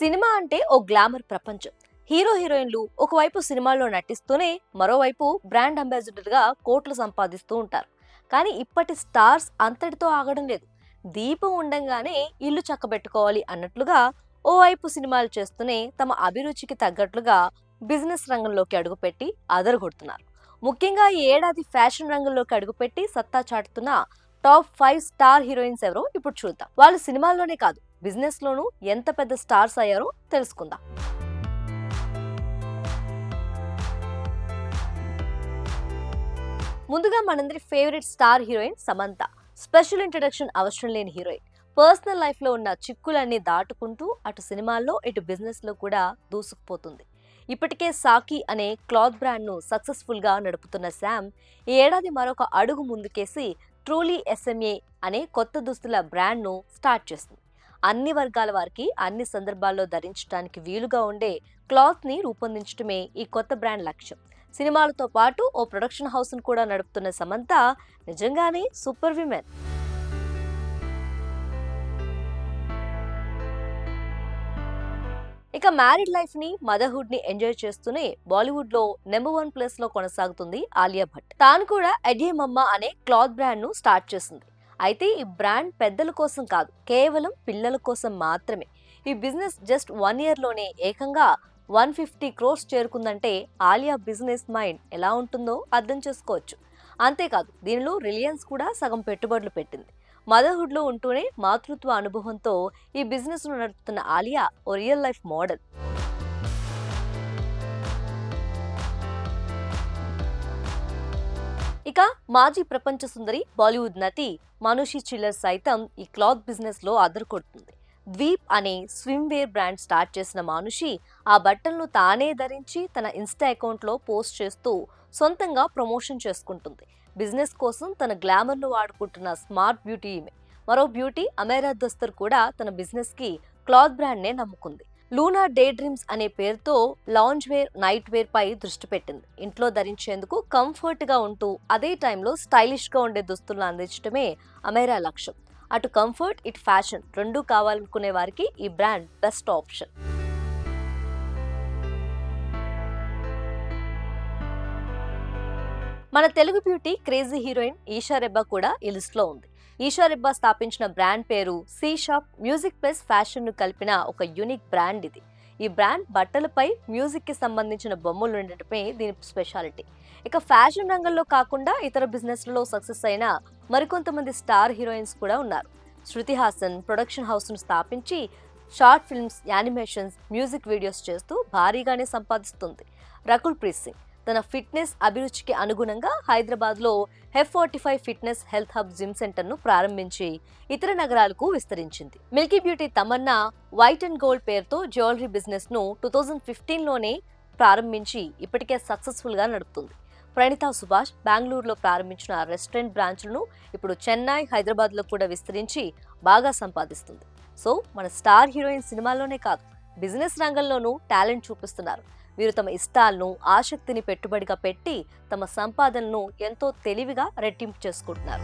Cinema అంటే ఓ glamour ప్రపంచం. Hero హీరోయిన్లు ఒకవైపు సినిమాల్లో నటిస్తూనే మరోవైపు బ్రాండ్ అంబాసిడర్ గా కోట్లు సంపాదిస్తూ ఉంటారు. కానీ ఇప్పటి స్టార్స్ అంతటితో ఆగడం లేదు. దీపం ఉండంగానే ఇల్లు చక్కబెట్టుకోవాలి అన్నట్లుగా ఓవైపు సినిమాలు చేస్తూనే తమ అభిరుచికి తగ్గట్లుగా బిజినెస్ రంగంలోకి అడుగుపెట్టి అదరగొడుతున్నారు. ముఖ్యంగా ఈ ఏడాది ఫ్యాషన్ రంగంలోకి అడుగుపెట్టి సత్తా చాటుతున్న టాప్ 5 స్టార్ హీరోయిన్స్ ఎవరో ఇప్పుడు చూద్దాం. వాళ్ళు సినిమాల్లోనే కాదు, బిజినెస్ లోనూ ఎంత పెద్ద స్టార్స్ అయ్యారో తెలుసుకుందాం. ముందుగా మనందరి favourite star heroine Samantha. Special introduction అవసరం లేని హీరోయిన్. పర్సనల్ లైఫ్ లో ఉన్న చిక్కులన్నీ దాటుకుంటూ అటు సినిమాల్లో ఇటు బిజినెస్ లో కూడా దూసుకుపోతుంది. ఇప్పటికే సాకి అనే క్లాత్ బ్రాండ్ ను సక్సెస్ఫుల్ గా నడుపుతున్న శామ్ ఈ ఏడాది మరొక అడుగు ముందుకేసి ట్రూలీ ఎస్ఎంఏ అనే కొత్త దుస్తుల బ్రాండ్ ను స్టార్ట్ చేస్తుంది. అన్ని వర్గాల వారికి అన్ని సందర్భాల్లో ధరించడానికి వీలుగా ఉండే క్లాత్ ని రూపొందించడమే ఈ కొత్త బ్రాండ్ లక్ష్యం. సినిమాలతో పాటు ఓ ప్రొడక్షన్ హౌస్ ను కూడా నడుపుతున్న సమంత నిజంగానే సూపర్ విమెన్. ఇక మ్యారీడ్ లైఫ్ ని, మదర్హుడ్ ని ఎంజాయ్ చేస్తూనే బాలీవుడ్ లో నెంబర్ 1 ప్లేస్ లో కొనసాగుతుంది ఆలియా భట్. తాను కూడా ఎడ్యే మమ్మ అనే క్లాత్ బ్రాండ్ ను స్టార్ట్ చేసింది. అయితే ఈ బ్రాండ్ పెద్దల కోసం కాదు, కేవలం పిల్లల కోసం మాత్రమే. ఈ బిజినెస్ జస్ట్ 1 year లోనే ఏకంగా 150 crores చేరుకుందంటే ఆలియా బిజినెస్ మైండ్ ఎలా ఉంటుందో అర్థం చేసుకోవచ్చు. అంతేకాదు, దీనిలో రిలయన్స్ కూడా సగం పెట్టుబడులు పెట్టింది. మదర్హుడ్ లో ఉంటూనే మాతృత్వ అనుభవంతో ఈ బిజినెస్ ను నడుపుతున్న ఆలియా ఓ రియల్ లైఫ్ మోడల్. ఇక మాజీ ప్రపంచ సుందరి బాలీవుడ్ నటి మానుషి చిల్లర్ సైతం ఈ క్లాత్ బిజినెస్ లో అదరకొడుతుంది. ద్వీప్ అనే స్విమ్ వేర్ బ్రాండ్ స్టార్ట్ చేసిన మానుషి ఆ బట్టలను తానే ధరించి తన ఇన్స్టా అకౌంట్ లో పోస్ట్ చేస్తూ సొంతంగా ప్రమోషన్ చేసుకుంటుంది. బిజినెస్ కోసం తన గ్లామర్ ను వాడుకుంటున్న స్మార్ట్ బ్యూటీ ఈమె. మరో బ్యూటీ అమేరా దస్తర్ కూడా తన బిజినెస్ కి క్లాత్ బ్రాండ్ నే నమ్ముకుంది. లూనా డే డ్రీమ్స్ అనే పేరుతో లాంజ్ వేర్, నైట్ వేర్ పై దృష్టి పెట్టింది. ఇంట్లో ధరించేందుకు కంఫర్ట్ గా ఉంటూ అదే టైంలో స్టైలిష్ గా ఉండే దుస్తులను అందించడమే అమేరా లక్ష్యం. అటు కంఫర్ట్, ఇటు ఫ్యాషన్ రెండూ కావాలనుకునే వారికి ఈ బ్రాండ్ బెస్ట్ ఆప్షన్. మన Telugu beauty crazy heroine Eesha Rebba కూడా ఈ లిస్ట్ లో ఉంది. ఈషా రెబ్బా స్థాపించిన బ్రాండ్ పేరు C shop. Music plus fashion ను కలిపిన ఒక యూనిక్ బ్రాండ్ ఇది. ఈ బ్రాండ్ బట్టలపై మ్యూజిక్ కి సంబంధించిన బొమ్మలు ఉండటమే దీని స్పెషాలిటీ. ఇక ఫ్యాషన్ రంగంలో కాకుండా ఇతర బిజినెస్లలో సక్సెస్ అయిన మరికొంతమంది స్టార్ హీరోయిన్స్ కూడా ఉన్నారు. శృతి హాసన్ ప్రొడక్షన్ హౌస్ ను స్థాపించి short films, animations, music videos చేస్తూ భారీగానే సంపాదిస్తుంది. రకుల్ ప్రీత్ సింగ్ తన ఫిట్నెస్ అభిరుచికి అనుగుణంగా హైదరాబాద్ లో F45 fitness health hub gym centre ను ప్రారంభించి ఇతర నగరాలకు విస్తరించింది. Milky beauty Tamannaah white and gold పేరుతో జ్యువెలరీ బిజినెస్ ను 2015 లోనే ప్రారంభించి ఇప్పటికే సక్సెస్ఫుల్ గా నడుపుతుంది. ప్రణీతా సుభాష్ బెంగళూరులో ప్రారంభించిన రెస్టారెంట్ బ్రాంచ్లను ఇప్పుడు చెన్నై, హైదరాబాద్ లో కూడా విస్తరించి బాగా సంపాదిస్తుంది. సో మన స్టార్ హీరోయిన్ సినిమాల్లోనే కాదు, బిజినెస్ రంగంలోనూ టాలెంట్ చూపిస్తున్నారు. వీరు తమ ఇష్టాలను, ఆసక్తిని పెట్టుబడిగా పెట్టి తమ సంపాదనను ఎంతో తెలివిగా రెట్టింపు చేసుకుంటున్నారు.